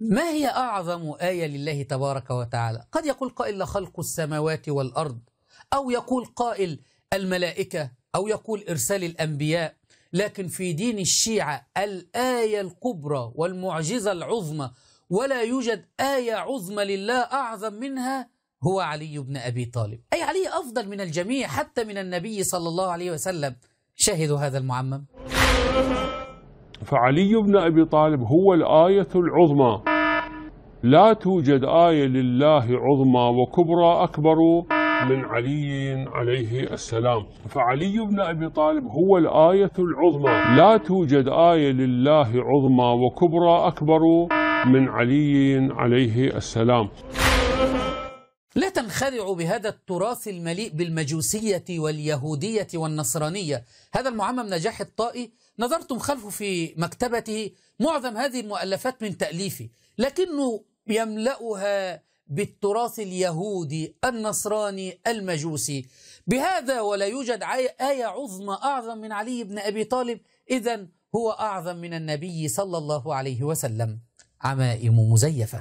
ما هي أعظم آية لله تبارك وتعالى؟ قد يقول قائل لخلق السماوات والأرض، أو يقول قائل الملائكة، أو يقول إرسال الأنبياء. لكن في دين الشيعة الآية الكبرى والمعجزة العظمى، ولا يوجد آية عظمى لله أعظم منها، هو علي بن أبي طالب. أي علي أفضل من الجميع حتى من النبي صلى الله عليه وسلم. شاهدوا هذا المعمم. فعلي بن أبي طالب هو الآية العظمى، لا توجد آية لله عظمى وكبرى أكبر من علي عليه السلام. فعلي بن أبي طالب هو الآية العظمى، لا توجد آية لله عظمى وكبرى أكبر من علي عليه السلام. لا تنخدعوا بهذا التراث المليء بالمجوسية واليهودية والنصرانية. هذا المعمم نجاح الطائي نظرتم خلفه في مكتبته معظم هذه المؤلفات من تأليفه، لكنه يملأها بالتراث اليهودي النصراني المجوسي. بهذا ولا يوجد آية عظمى أعظم من علي بن أبي طالب، إذن هو أعظم من النبي صلى الله عليه وسلم. عمائم مزيفة.